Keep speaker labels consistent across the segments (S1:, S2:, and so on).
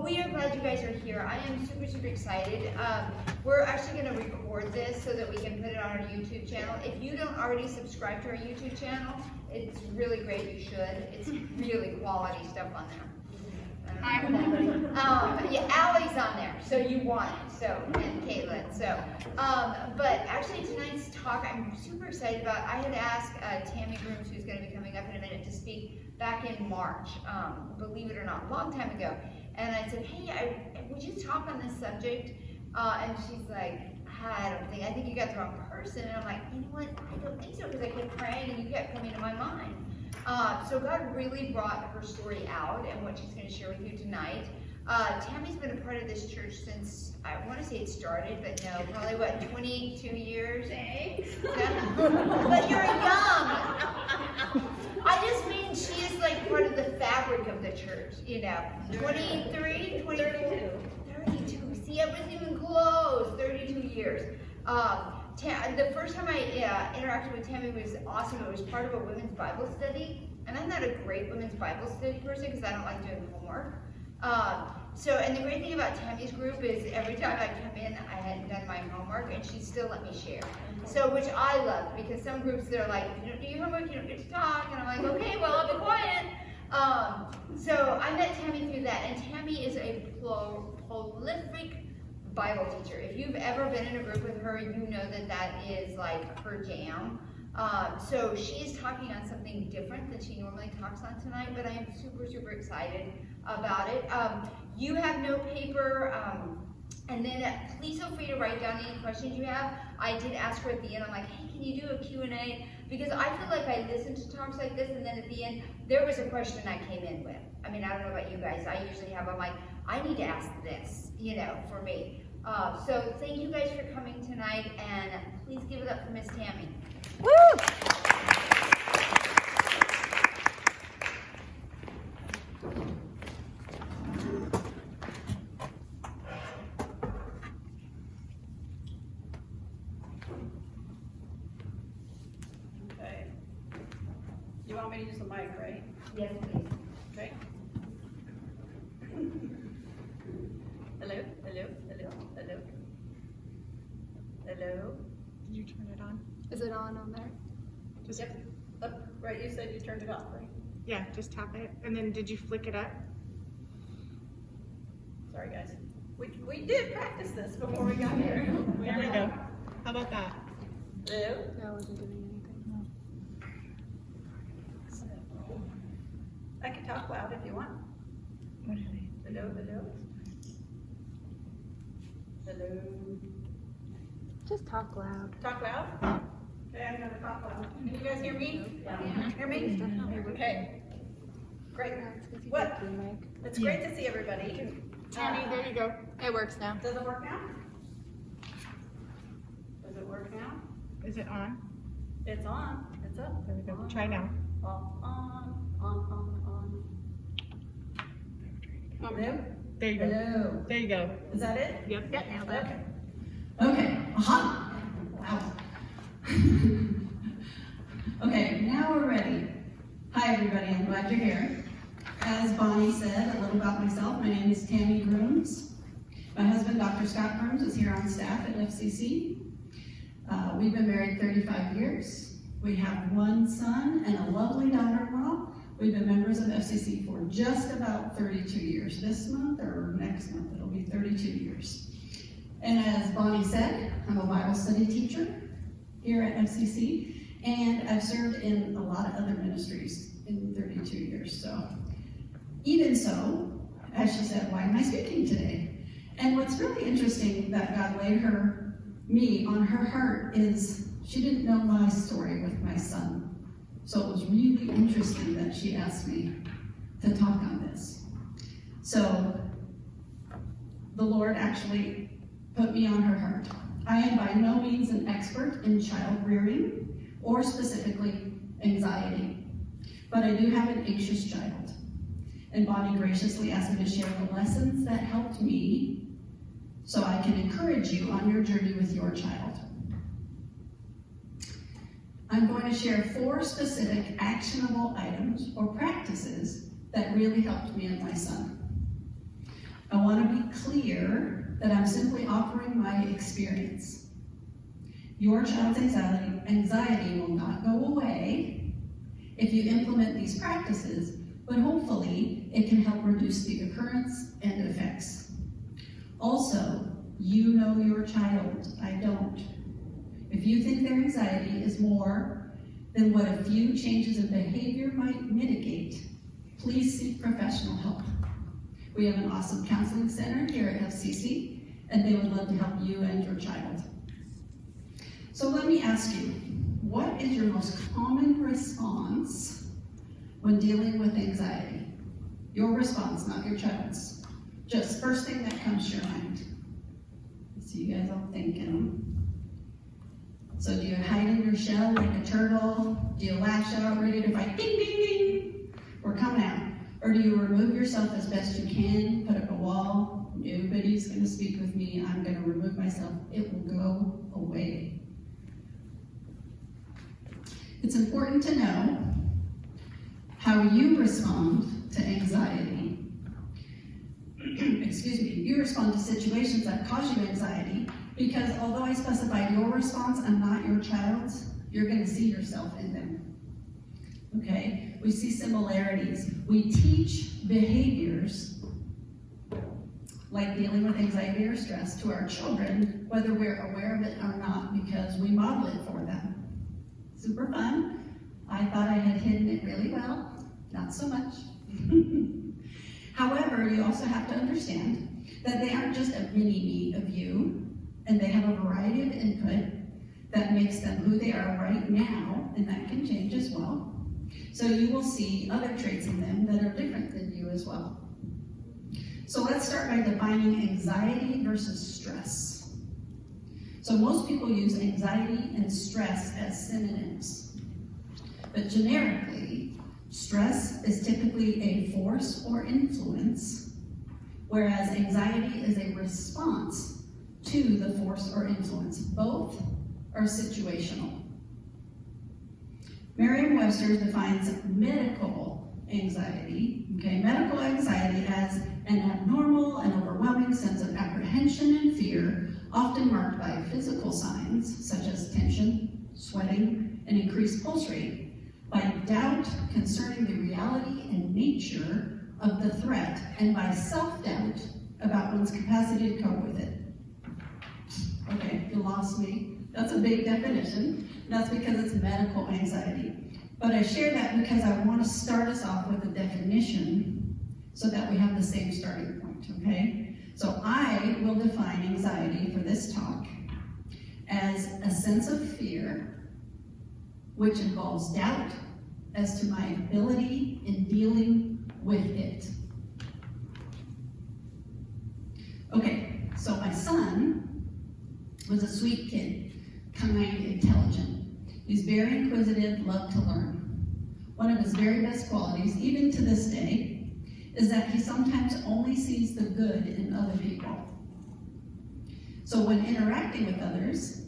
S1: Well, we are glad you guys are here. I am super, super excited. We're actually going to record this so that we can put it on our YouTube channel. If you don't already subscribe to our YouTube channel, it's really great. You should. It's really quality stuff on there. Yeah, Allie's on there, so you want it. So, and Caitlin. So, but actually tonight's talk, I'm super excited about. I had asked Tammy Grooms, who's going to be coming up in a minute, to speak back in March. Believe it or not, a long time ago. And I said, hey, would you talk on this subject? And she's like, I think you got the wrong person. And I'm like, you know what? I don't think so, because I kept praying and you kept coming to my mind. So God really brought her story out and what she's going to share with you tonight. Tammy's been a part of this church since, I want to say it started, but no, probably what, 22 years? Thanks. But you're young. I just mean she is like part of the fabric of the church, you know. 23, 24, 32. See, I wasn't even close. 32 years. The first time I interacted with Tammy was awesome. It was part of a women's Bible study. And I'm not a great women's Bible study person because I don't like doing homework. And the great thing about Tammy's group is every time I come in, I hadn't done my homework, and she still let me share. So, which I love, because some groups, they're like, if you don't do your homework, you don't get to talk. And I'm like, okay, well, I'll be quiet. So I met Tammy through that, and Tammy is a prolific Bible teacher. If you've ever been in a group with her, you know that that is like her jam. So she's talking on something different than she normally talks on tonight, but I am super, super excited about it. You have no paper, and then please feel free to write down any questions you have. I did ask her at the end, I'm like, hey, can you do a Q&A? Because I feel like I listen to talks like this, and then at the end, there was a question I came in with. I mean, I don't know about you guys. I usually have, I'm like, I need to ask this, you know, for me. So thank you guys for coming tonight, and please give it up for Miss Tammy. Woo!
S2: Okay. You want me to use the mic, right?
S1: Yes, please.
S2: Okay. Hello, hello, hello, hello. Hello.
S3: Did you turn it on?
S4: Is it on there?
S3: Just,
S2: Yep. Up, right, you said you turned it off, right?
S3: yeah, just tap it. And then did you flick it up?
S2: Sorry, guys. We did practice this before we got here.
S3: There we go. How about that?
S2: Hello?
S4: No, I wasn't doing anything.
S2: I can talk loud if you want.
S3: What is it?
S2: Hello, hello. Hello.
S4: Just talk loud.
S2: Talk loud? Okay, I'm gonna talk loud. Can you guys hear me? Yeah. Hear me? Okay. Great. What? It's great to see everybody.
S3: Tammy, there you go.
S4: It works now.
S2: Does it work now? Does it work now?
S3: Is it on?
S2: It's on. It's up.
S3: There we go. Try now.
S2: On. Hello?
S3: There you go.
S2: Hello.
S3: There you go.
S2: Is that it?
S3: Yep.
S2: Okay. Okay. Aha. Wow. Okay, now we're ready. Hi, everybody. I'm glad you're here. As Bonnie said, a little about myself. My name is Tammy Grooms. My husband, Dr. Scott Grooms, is here on staff at FCC. We've been married 35 years. We have one son and a lovely daughter-in-law. We've been members of FCC for just about 32 years. This month or next month, it'll be 32 years. And as Bonnie said, I'm a Bible study teacher here at FCC, and I've served in a lot of other ministries in 32 years. So, even so, as she said, why am I speaking today? And what's really interesting that God laid me on her heart is she didn't know my story with my son. So it was really interesting that she asked me to talk on this. So the Lord actually put me on her heart. I am by no means an expert in child rearing or specifically anxiety, but I do have an anxious child. And Bonnie graciously asked me to share the lessons that helped me so I can encourage you on your journey with your child. I'm going to share 4 specific actionable items or practices that really helped me and my son. I want to be clear that I'm simply offering my experience. Your child's anxiety will not go away if you implement these practices, but hopefully it can help reduce the occurrence and effects. Also, you know your child, I don't. If you think their anxiety is more than what a few changes in behavior might mitigate, please seek professional help. We have an awesome counseling center here at FCC, and they would love to help you and your child. So let me ask you, what is your most common response when dealing with anxiety? Your response, not your child's. Just first thing that comes to your mind. So you guys all thinking. So do you hide in your shell like a turtle? Do you lash out ready to fight? Ding, ding, ding. We're coming out. Or do you remove yourself as best you can, put up a wall? Nobody's going to speak with me. I'm going to remove myself. It will go away. It's important to know how you respond to anxiety. Excuse me. You respond to situations that cause you anxiety because although I specified your response and not your child's, you're going to see yourself in them. Okay? We see similarities. We teach behaviors like dealing with anxiety or stress to our children, whether we're aware of it or not, because we model it for them. Super fun. I thought I had hidden it really well. Not so much. However, you also have to understand that they aren't just a mini-me of you, and they have a variety of input that makes them who they are right now, and that can change as well. So you will see other traits in them that are different than you as well. So let's start by defining anxiety versus stress. So most people use anxiety and stress as synonyms. But generically, stress is typically a force or influence, whereas anxiety is a response to the force or influence. Both are situational. Merriam-Webster defines medical anxiety. Okay, medical anxiety as an abnormal and overwhelming sense of apprehension and fear, often marked by physical signs such as tension, sweating, and increased pulse rate, by doubt concerning the reality and nature of the threat, and by self-doubt about one's capacity to cope with it. Okay, you lost me. That's a big definition. That's because it's medical anxiety. But I share that because I want to start us off with a definition so that we have the same starting point, okay? So I will define anxiety for this talk as a sense of fear, which involves doubt as to my ability in dealing with it. Okay, so my son was a sweet kid, kind, intelligent. He's very inquisitive, loved to learn. One of his very best qualities, even to this day, is that he sometimes only sees the good in other people. So when interacting with others,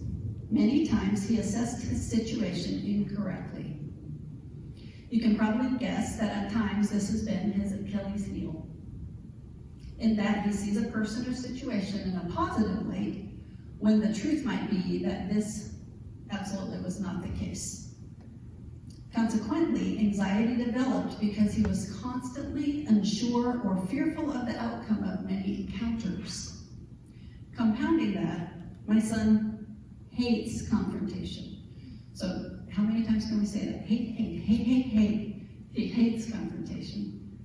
S2: many times he assessed his situation incorrectly. You can probably guess that at times this has been his Achilles heel, in that he sees a person or situation in a positive light when the truth might be that this absolutely was not the case. Consequently, anxiety developed because he was constantly unsure or fearful of the outcome of many encounters. Compounding that, my son hates confrontation. So how many times can we say that? Hate, hate, hate, hate, hate. He hates confrontation.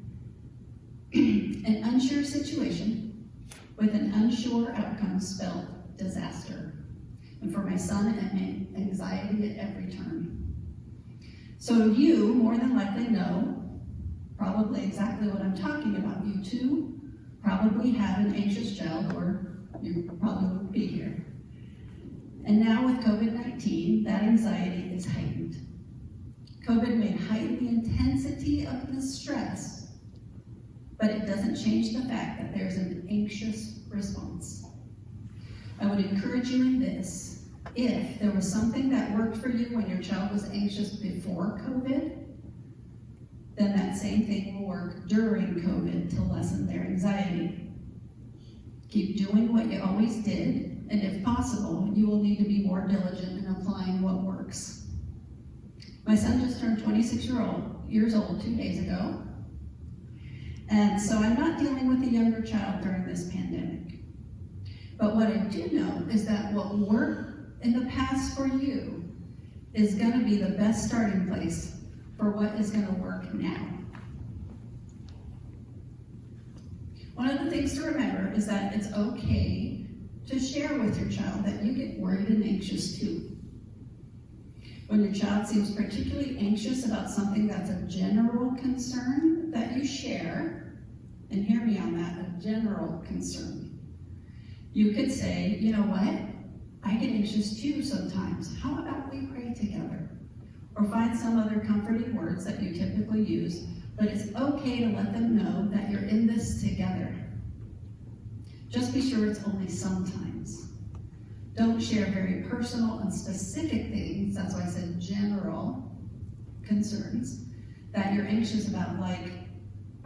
S2: An unsure situation with an unsure outcome spelled disaster. And for my son, it meant anxiety at every turn. So you, more than likely, know probably exactly what I'm talking about. You too probably have an anxious child, or you probably wouldn't be here. And now with COVID-19, that anxiety is heightened. COVID may heighten the intensity of the stress, but it doesn't change the fact that there's an anxious response. I would encourage you in this. If there was something that worked for you when your child was anxious before COVID, then that same thing will work during COVID to lessen their anxiety. Keep doing what you always did, and if possible, you will need to be more diligent in applying what works. My son just turned 26 years old 2 days ago, and so I'm not dealing with a younger child during this pandemic. But what I do know is that what worked in the past for you is going to be the best starting place for what is going to work now. One of the things to remember is that it's okay to share with your child that you get worried and anxious too. When your child seems particularly anxious about something that's a general concern that you share, and hear me on that, a general concern, you could say, you know what? I get anxious too sometimes. How about we pray together? Or find some other comforting words that you typically use, but it's okay to let them know that you're in this together. Just be sure it's only sometimes. Don't share very personal and specific things, that's why I said general concerns, that you're anxious about, like,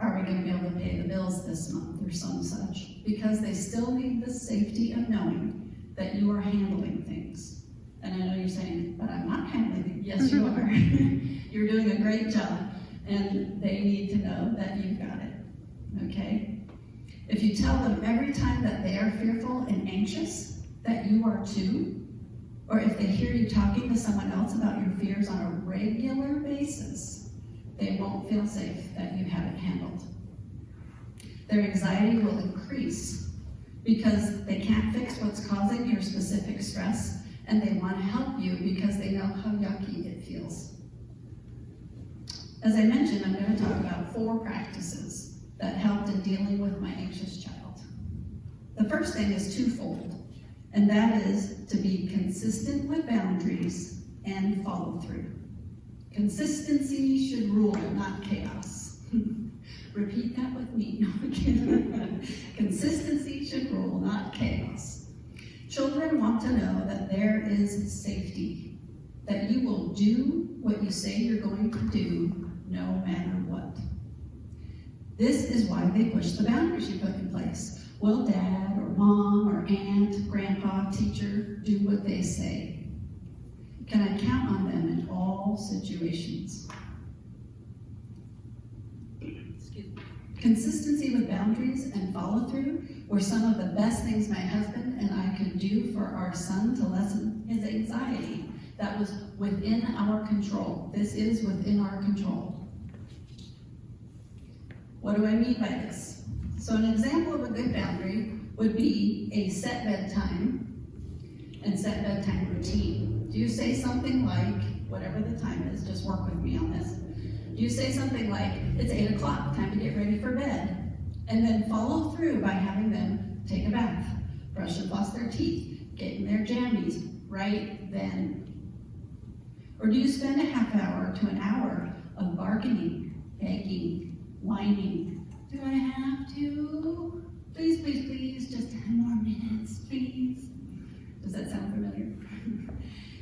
S2: are we going to be able to pay the bills this month or some such, because they still need the safety of knowing that you are handling things. And I know you're saying, but I'm not handling it. Yes, you are. You're doing a great job, and they need to know that you've got it, okay? If you tell them every time that they are fearful and anxious that you are too, or if they hear you talking to someone else about your fears on a regular basis, they won't feel safe that you have it handled. Their anxiety will increase because they can't fix what's causing your specific stress, and they want to help you because they know how yucky it feels. As I mentioned, I'm going to talk about 4 practices that helped in dealing with my anxious child. The first thing is twofold, and that is to be consistent with boundaries and follow through. Consistency should rule, not chaos. Repeat that with me. No, I'm kidding. Consistency should rule, not chaos. Children want to know that there is safety, that you will do what you say you're going to do, no matter what. This is why they push the boundaries you put in place. Will dad or mom or aunt, grandpa, teacher do what they say? Can I count on them in all situations? Consistency with boundaries and follow through were some of the best things my husband and I could do for our son to lessen his anxiety. That was within our control. This is within our control. What do I mean by this? So an example of a good boundary would be a set bedtime and set bedtime routine. Do you say something like, whatever the time is, just work with me on this. Do you say something like, it's 8 o'clock, time to get ready for bed? And then follow through by having them take a bath, brush and floss their teeth, get in their jammies right then. Or do you spend a half hour to an hour of bargaining, begging, whining? Do I have to? Please, please, please, just 10 more minutes, please. Does that sound familiar?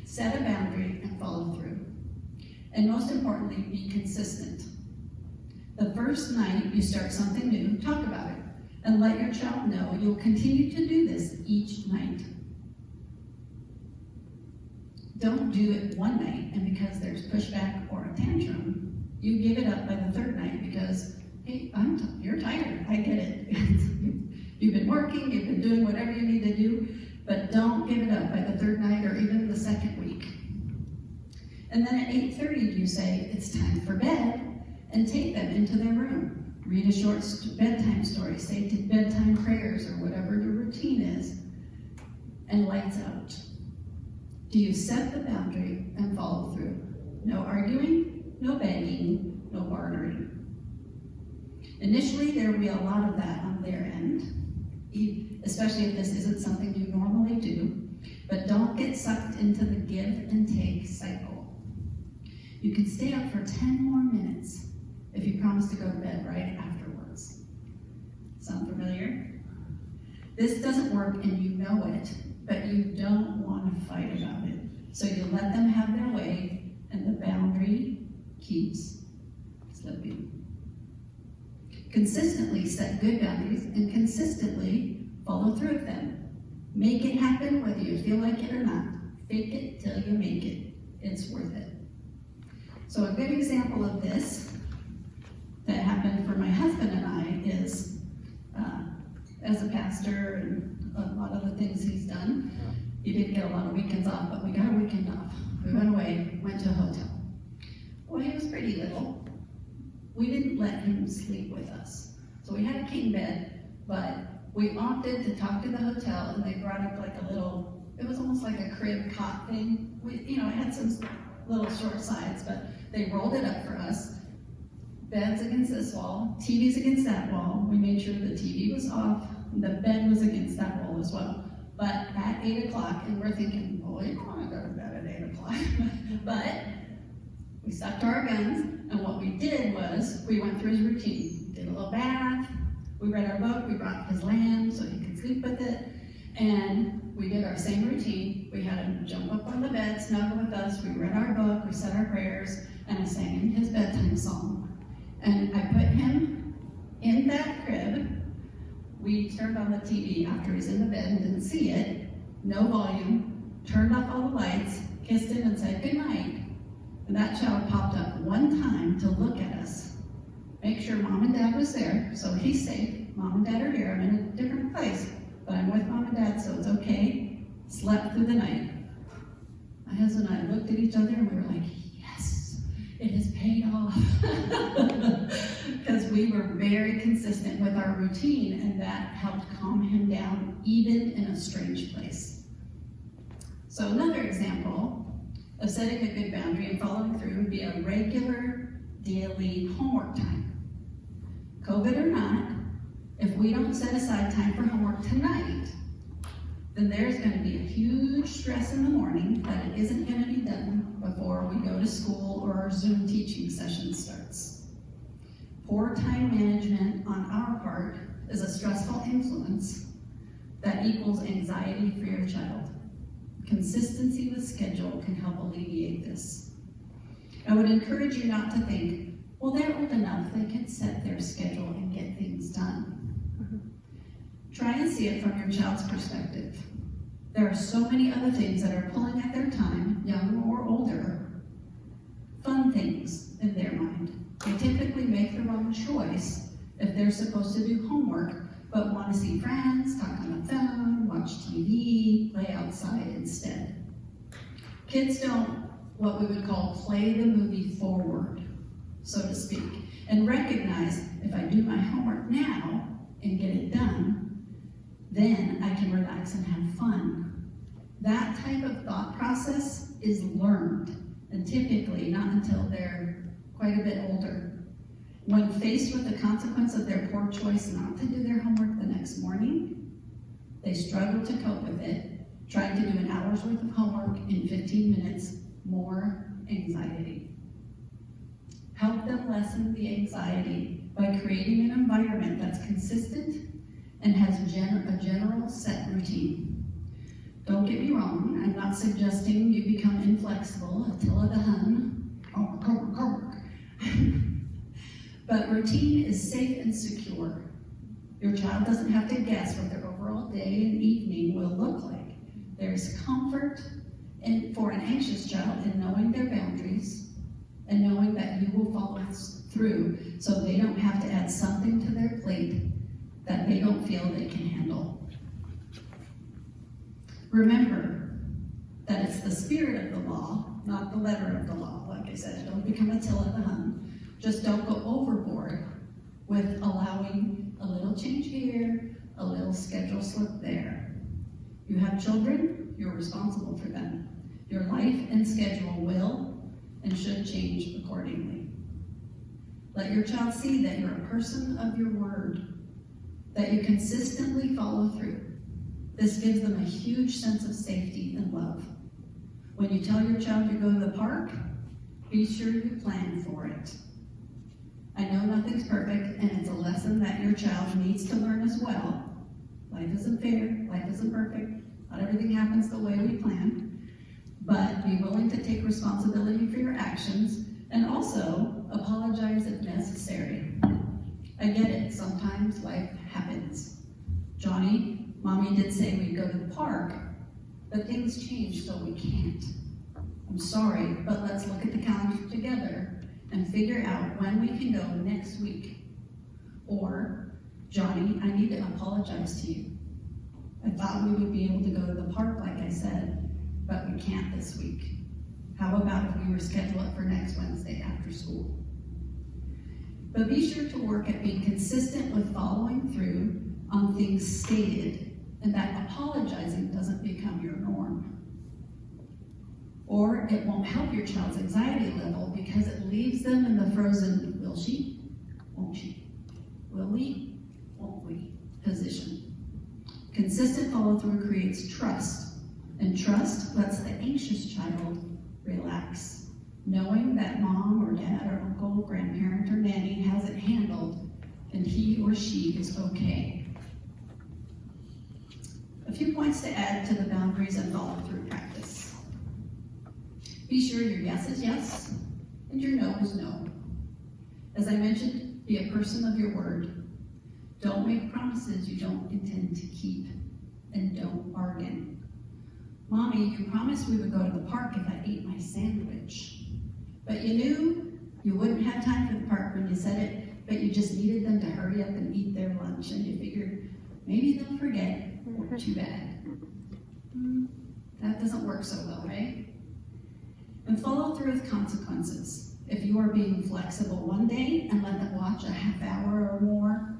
S2: Set a boundary and follow through. And most importantly, be consistent. The first night you start something new, talk about it, and let your child know you'll continue to do this each night. Don't do it one night, and because there's pushback or a tantrum, you give it up by the 3rd night because, hey, you're tired, I get it. You've been working, you've been doing whatever you need to do, but don't give it up by the 3rd night or even the 2nd week. And then at 8:30 you say, it's time for bed, and take them into their room. Read a short bedtime story, say bedtime prayers or whatever your routine is, and lights out. Do you set the boundary and follow through? No arguing, no begging, no bartering. Initially, there will be a lot of that on their end, especially if this isn't something you normally do, but don't get sucked into the give and take cycle. You can stay up for 10 more minutes if you promise to go to bed right afterwards. Sound familiar? This doesn't work and you know it, but you don't want to fight about it. So you let them have their way and the boundary keeps slipping. Consistently set good boundaries and consistently follow follow through with them. Make it happen whether you feel like it or not. Fake it till you make it. It's worth it. So a good example of this that happened for my husband and I is, as a pastor and a lot of the things he's done, he didn't get a lot of weekends off, but we got a weekend off. We went away, went to a hotel. Well, he was pretty little. We didn't let him sleep with us. So we had a king bed, but we opted to talk to the hotel, and they brought up like a little, it was almost like a crib cot thing. It had some little short sides, but they rolled it up for us. Bed's against this wall, TV's against that wall. We made sure the TV was off, the bed was against that wall as well. But at 8 o'clock, and we're thinking, well, we don't want to go to bed at 8 o'clock. But we stuck to our guns, and what we did was, we went through his routine. We did a little bath, we read our book, we brought his lamb so he could sleep with it, and we did our same routine. We had him jump up on the bed, snuggle with us, we read our book, we said our prayers, and I sang him his bedtime song. And I put him in that crib. We turned on the TV after he's in the bed and didn't see it, no volume, turned off all the lights, kissed him and said good night. And that child popped up one time to look at us, make sure mom and dad was there, so he's safe. Mom and dad are here, I'm in a different place, but I'm with mom and dad, so it's okay. Slept through the night. My husband and I looked at each other and we were like, yes, it has paid off. Because we were very consistent with our routine, and that helped calm him down even in a strange place. So another example of setting a good boundary and following through would be a regular daily homework time. COVID or not, if we don't set aside time for homework tonight, then there's going to be a huge stress in the morning that it isn't going to be done before we go to school or our Zoom teaching session starts. Poor time management on our part is a stressful influence that equals anxiety for your child. Consistency with schedule can help alleviate this. I would encourage you not to think, well, they're old enough, they can set their schedule and get things done. Try and see it from your child's perspective. There are so many other things that are pulling at their time, young or older, fun things in their mind. They typically make the wrong choice if they're supposed to do homework, but want to see friends, talk on the phone, watch TV, play outside instead. Kids don't, what we would call, play the movie forward, so to speak, and recognize if I do my homework now and get it done, then I can relax and have fun. That type of thought process is learned, and typically not until they're quite a bit older. When faced with the consequence of their poor choice not to do their homework the next morning, they struggle to cope with it, trying to do an hour's worth of homework in 15 minutes, more anxiety. Help them lessen the anxiety by creating an environment that's consistent and has a general set routine. Don't get me wrong, I'm not suggesting you become inflexible, Attila the Hun, homework. But routine is safe and secure. Your child doesn't have to guess what their overall day and evening will look like. There's comfort for an anxious child in knowing their boundaries and knowing that you will follow through so they don't have to add something to their plate that they don't feel they can handle. Remember that it's the spirit of the law, not the letter of the law. Like I said, don't become Attila the Hun. Just don't go overboard with allowing a little change here, a little schedule slip there. You have children, you're responsible for them. Your life and schedule will and should change accordingly. Let your child see that you're a person of your word, that you consistently follow through. This gives them a huge sense of safety and love. When you tell your child to go to the park, be sure you plan for it. I know nothing's perfect, and it's a lesson that your child needs to learn as well. Life isn't fair, life isn't perfect, not everything happens the way we planned, but be willing to take responsibility for your actions and also apologize if necessary. I get it, sometimes life happens. Johnny Mommy did say we'd go to the park, but things changed, so we can't. I'm sorry, but let's look at the calendar together and figure out when we can go next week. Or, Johnny, I need to apologize to you. I thought we would be able to go to the park, like I said, but we can't this week. How about if we reschedule it for next Wednesday after school? But be sure to work at being consistent with following through on things stated, and that apologizing doesn't become your norm. Or it won't help your child's anxiety level because it leaves them in the frozen, will she, won't she, will we, won't we position. Consistent follow-through creates trust, and trust lets the anxious child relax, knowing that mom or dad or uncle, grandparent, or nanny has it handled, and he or she is okay. A few points to add to the boundaries and follow-through practice. Be sure your yes is yes, and your no is no. As I mentioned, be a person of your word. Don't make promises you don't intend to keep, and don't bargain. Mommy, you promised we would go to the park if I ate my sandwich. But you knew you wouldn't have time for the park when you said it, but you just needed them to hurry up and eat their lunch, and you figured maybe they'll forget, or too bad. That doesn't work so well, right? And follow through with consequences. If you are being flexible one day and let them watch a half hour more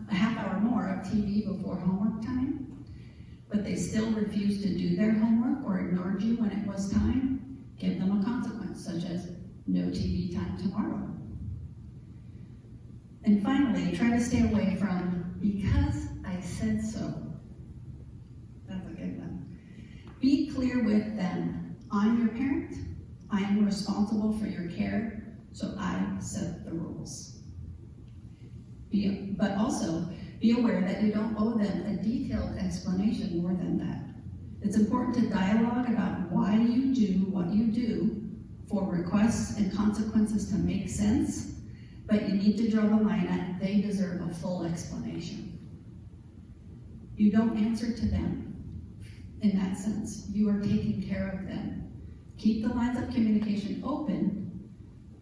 S2: of TV before homework time, but they still refused to do their homework or ignored you when it was time, give them a consequence, such as no TV time tomorrow. And finally, try to stay away from because I said so. That's a good one. Be clear with them. I'm your parent. I am responsible for your care, so I set the rules. But also, be aware that you don't owe them a detailed explanation more than that. It's important to dialogue about why you do what you do for requests and consequences to make sense, but you need to draw the line at they deserve a full explanation. You don't answer to them in that sense. You are taking care of them. Keep the lines of communication open,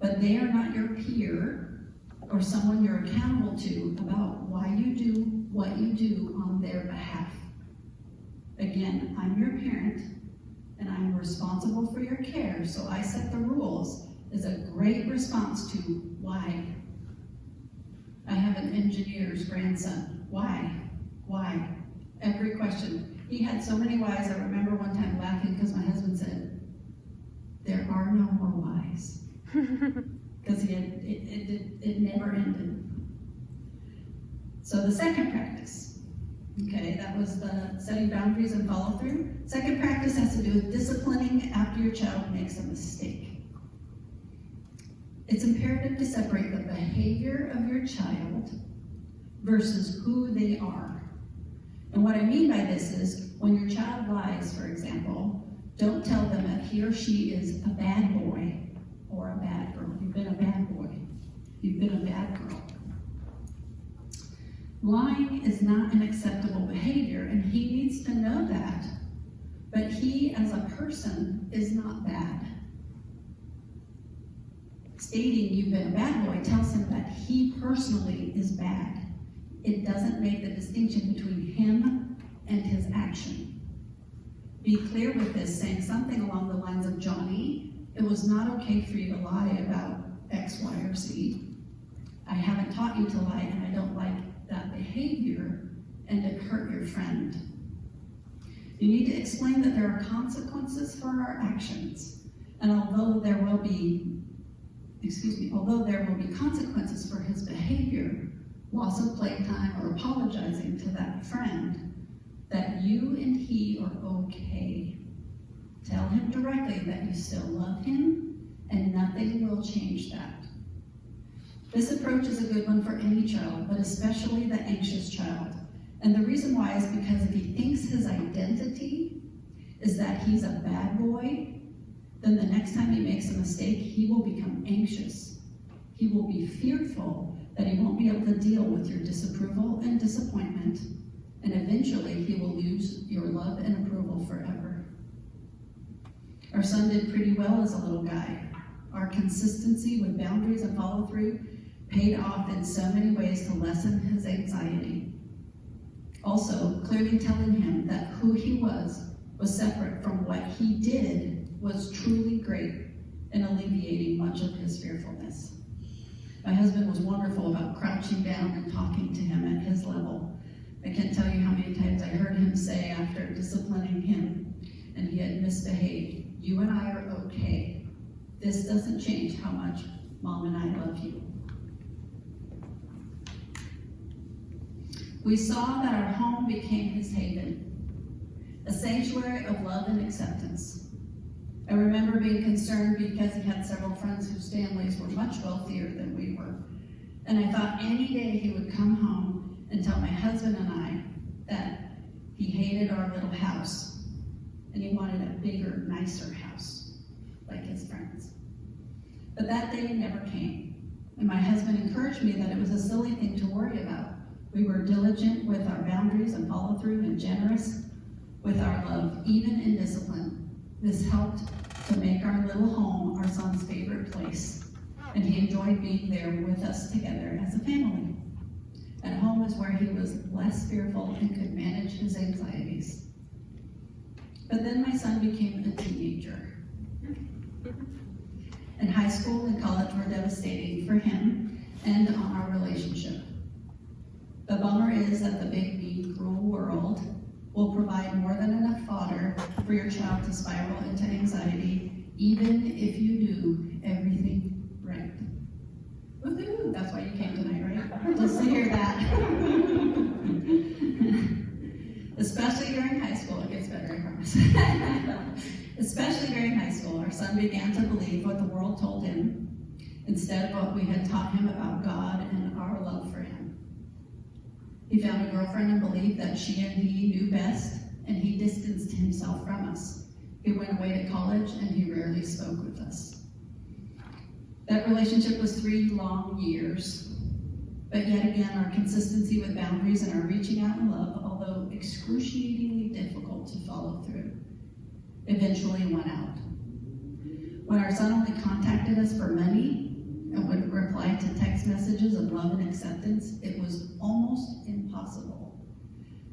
S2: but they are not your peer or someone you're accountable to about why you do what you do on their behalf. Again, I'm your parent, and I'm responsible for your care, so I set the rules is a great response to why. I have an engineer's grandson. Why? Why? Every question. He had so many whys. I remember one time laughing because my husband said, there are no more whys. Because it never ended. So the second practice, okay, that was the setting boundaries and follow through. Second practice has to do with disciplining after your child makes a mistake. It's imperative to separate the behavior of your child versus who they are. And what I mean by this is, when your child lies, for example, don't tell them that he or she is a bad boy or a bad girl. You've been a bad boy. You've been a bad girl. Lying is not an acceptable behavior, and he needs to know that. But he, as a person, is not bad. Stating you've been a bad boy tells him that he personally is bad. It doesn't make the distinction between him and his action. Be clear with this, saying something along the lines of, Johnny, it was not okay for you to lie about X, Y, or Z. I haven't taught you to lie, and I don't like that behavior, and it hurt your friend. You need to explain that there are consequences for our actions, and although there will be consequences for his behavior, loss of playtime or apologizing to that friend, that you and he are okay. Tell him directly that you still love him, and nothing will change that. This approach is a good one for any child, but especially the anxious child. And the reason why is because if he thinks his identity is that he's a bad boy, then the next time he makes a mistake, he will become anxious. He will be fearful that he won't be able to deal with your disapproval and disappointment, and eventually he will lose your love and approval forever. Our son did pretty well as a little guy. Our consistency with boundaries and follow through paid off in so many ways to lessen his anxiety. Also, clearly telling him that who he was separate from what he did was truly great in alleviating much of his fearfulness. My husband was wonderful about crouching down and talking to him at his level. I can't tell you how many times I heard him say after disciplining him and he had misbehaved, "You and I are okay. This doesn't change how much Mom and I love you." We saw that our home became his haven, a sanctuary of love and acceptance. I remember being concerned because he had several friends whose families were much wealthier than we were. And I thought any day he would come home and tell my husband and I that he hated our little house and he wanted a bigger, nicer house, like his friends. But that day never came. And my husband encouraged me that it was a silly thing to worry about. We were diligent with our boundaries and follow through and generous with our love, even in discipline. This helped to make our little home our son's favorite place, and he enjoyed being there with us together as a family. At home is where he was less fearful and could manage his anxieties. But then my son became a teenager. And high school and college were devastating for him and on our relationship. The bummer is that the big, mean, cruel world will provide more than enough fodder for your child to spiral into anxiety, even if you do everything right. Woohoo! That's why you came tonight, right? Just to hear that. Especially during high school, it gets better, I promise. Especially during high school, our son began to believe what the world told him instead of what we had taught him about God and our love for him. He found a girlfriend and believed that she and he knew best, and he distanced himself from us. He went away to college, and he rarely spoke with us. That relationship was 3 long years, but yet again, our consistency with boundaries and our reaching out in love, although excruciatingly difficult to follow through, eventually won out. When our son only contacted us for money, and would reply to text messages of love and acceptance, it was almost impossible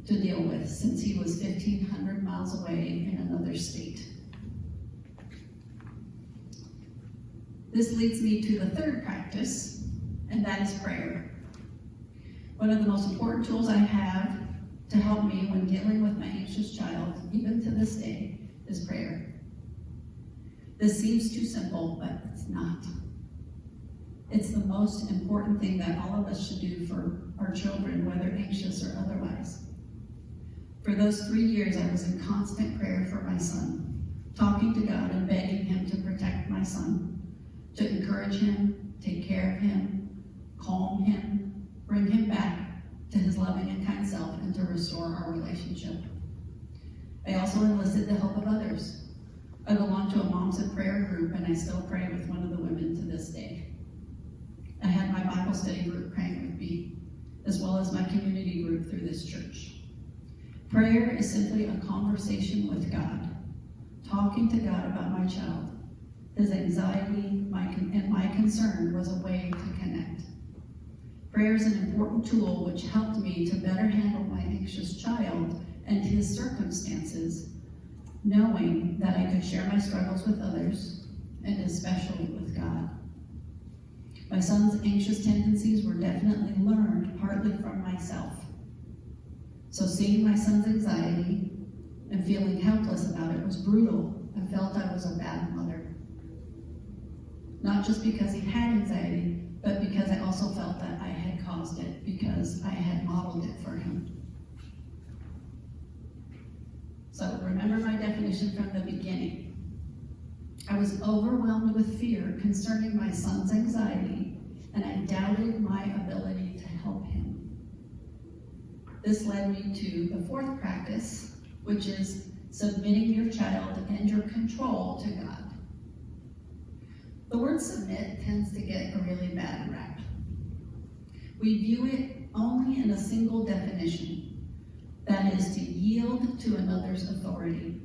S2: to deal with since he was 1,500 miles away in another state. This leads me to the third practice, and that is prayer. One of the most important tools I have to help me when dealing with my anxious child, even to this day, is prayer. This seems too simple, but it's not. It's the most important thing that all of us should do for our children, whether anxious or otherwise. For those 3 years, I was in constant prayer for my son, talking to God and begging him to protect my son, to encourage him, take care of him, calm him, bring him back to his loving and kind self, and to restore our relationship. I also enlisted the help of others. I belong to a Moms in Prayer group, and I still pray with one of the women to this day. I had my Bible study group praying with me, as well as my community group through this church. Prayer is simply a conversation with God, talking to God about my child. His anxiety and my concern was a way to connect. Prayer is an important tool which helped me to better handle my anxious child and his circumstances, knowing that I could share my struggles with others, and especially with God. My son's anxious tendencies were definitely learned partly from myself. So seeing my son's anxiety and feeling helpless about it was brutal. I felt I was a bad mother. Not just because he had anxiety, but because I also felt that I had caused it because I had modeled it for him. So remember my definition from the beginning. I was overwhelmed with fear concerning my son's anxiety, and I doubted my ability to help him. This led me to the fourth practice, which is submitting your child and your control to God. The word submit tends to get a really bad rap. We view it only in a single definition, That is to yield to another's authority.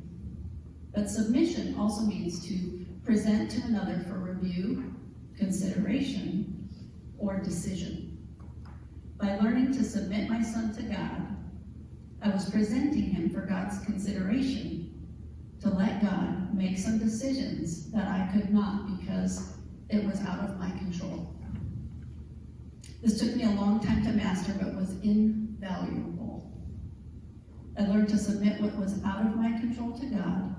S2: But submission also means to present to another for review, consideration, or decision. By learning to submit my son to God, I was presenting him for God's consideration, to let God make some decisions that I could not because it was out of my control. This took me a long time to master, but was invaluable. I learned to submit what was out of my control to God,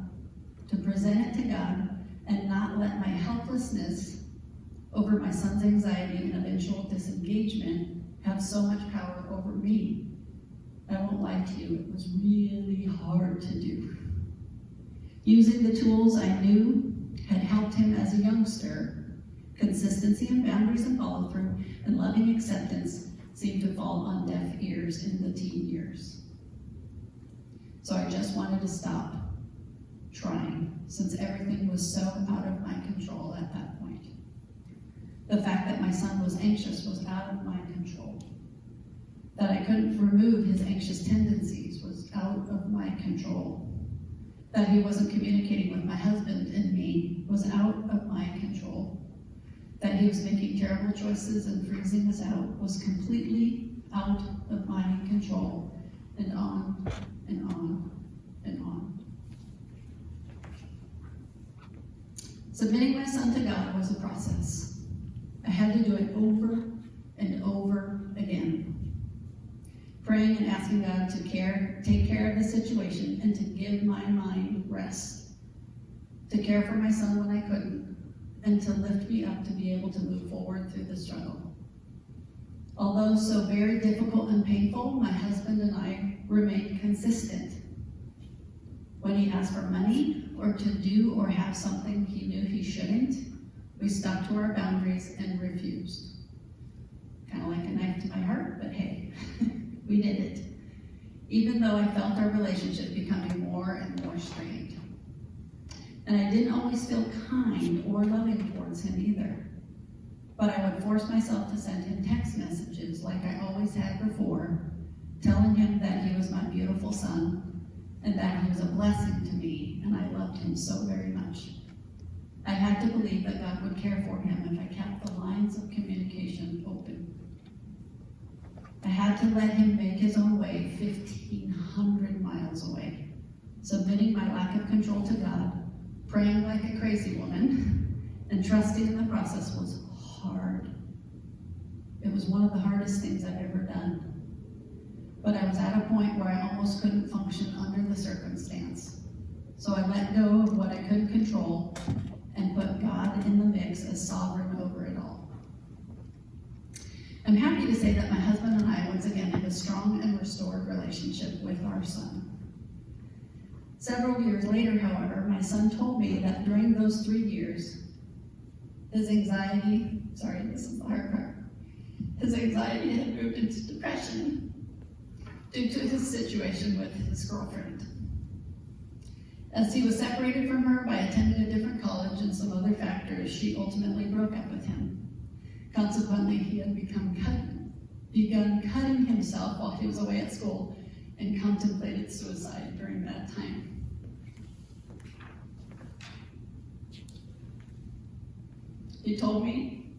S2: to present it to God, and not let my helplessness over my son's anxiety and eventual disengagement have so much power over me. I won't lie to you, it was really hard to do. Using the tools I knew had helped him as a youngster, consistency and boundaries and follow through and loving acceptance seemed to fall on deaf ears in the teen years. So I just wanted to stop trying, since everything was so out of my control at that point. The fact that my son was anxious was out of my control. That I couldn't remove his anxious tendencies was out of my control. That he wasn't communicating with my husband and me was out of my control. That he was making terrible choices and freezing us out was completely out of my control. And on and on and on. Submitting my son to God was a process. I had to do it over and over again. Praying and asking God to take care of the situation and to give my mind rest. To care for my son when I couldn't, and to lift me up to be able to move forward through the struggle. Although so very difficult and painful, my husband and I remained consistent. When he asked for money or to do or have something he knew he shouldn't, we stuck to our boundaries and refused. Kind of like a knife to my heart, but hey, we did it. Even though I felt our relationship becoming more and more strained. And I didn't always feel kind or loving towards him either. But I would force myself to send him text messages like I always had before, telling him that he was my beautiful son and that he was a blessing to me and I loved him so very much. I had to believe that God would care for him if I kept the lines of communication open. I had to let him make his own way 1,500 miles away, submitting my lack of control to God, praying like a crazy woman, and trusting in the process was hard. It was one of the hardest things I've ever done. But I was at a point where I almost couldn't function under the circumstance. So I let go of what I couldn't control and put God in the mix as sovereign over it all. I'm happy to say that my husband and I once again have a strong and restored relationship with our son. Several years later, however, my son told me that during those 3 years, his anxiety had moved into depression due to his situation with his girlfriend. As he was separated from her by attending a different college and some other factors, she ultimately broke up with him. Consequently, he had begun cutting himself while he was away at school and contemplated suicide during that time. He told me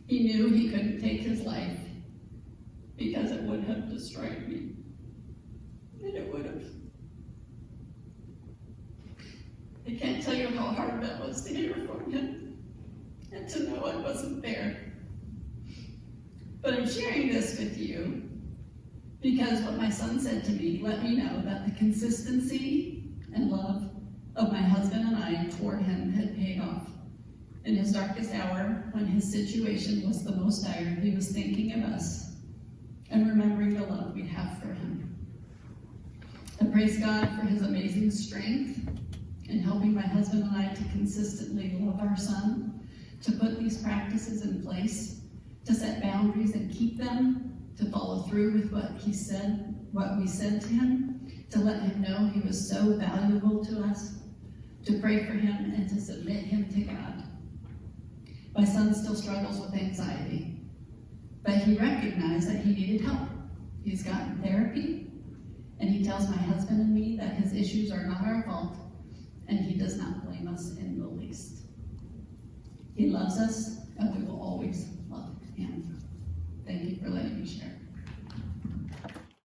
S2: he knew he couldn't take his life because it would have destroyed me. And it would have. I can't tell you how hard that was to hear from him and to know I wasn't there. But I'm sharing this with you because what my son said to me let me know that the consistency and love of my husband and I toward him had paid off. In his darkest hour, when his situation was the most dire, he was thinking of us and remembering the love we have for him. I praise God for his amazing strength in helping my husband and I to consistently love our son, to put these practices in place, to set boundaries and keep them, to follow through with what we said to him, to let him know he was so valuable to us, to pray for him and to submit him to God. My son still struggles with anxiety, but he recognized that he needed help. He's gotten therapy, And he tells my husband and me that his issues are not our fault, and he does not blame us in the least. He loves us, and we will always love him.